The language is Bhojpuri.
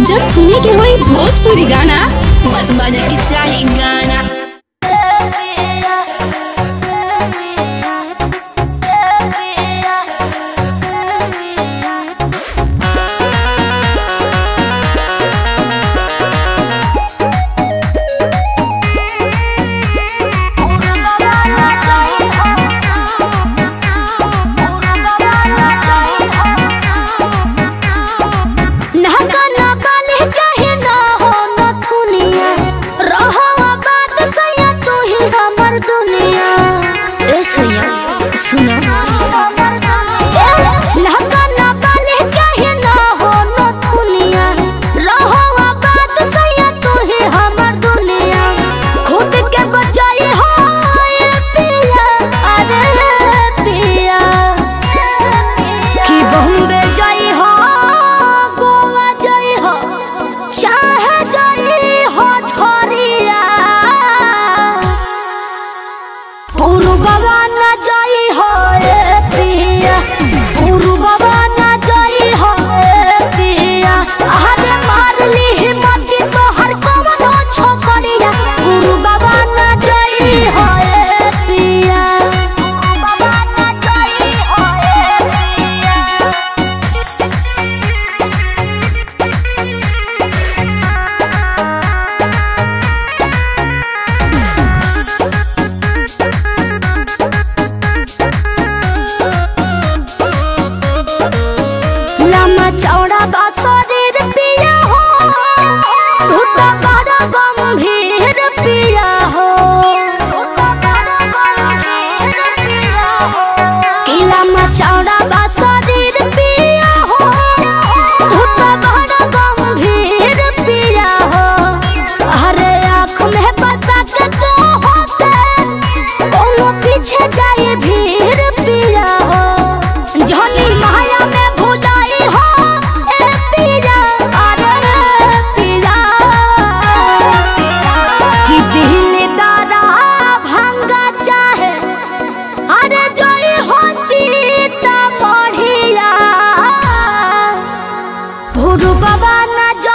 जब सुने के होई भोजपुरी गाना बस बजे के चाही गाना। चौड़ा बा शरीर पिया हो, तू तो बड़ा गंभीर पिया हो, किला में चौड़ा बा शरीर पिया हो, तू तो बड़ा गंभीर पिया हो। हरे आँख में बसा के तो होते कोनो पीछे जाए भीड़ पिया हो। झोली माया में भुलाई हो बाबा ना।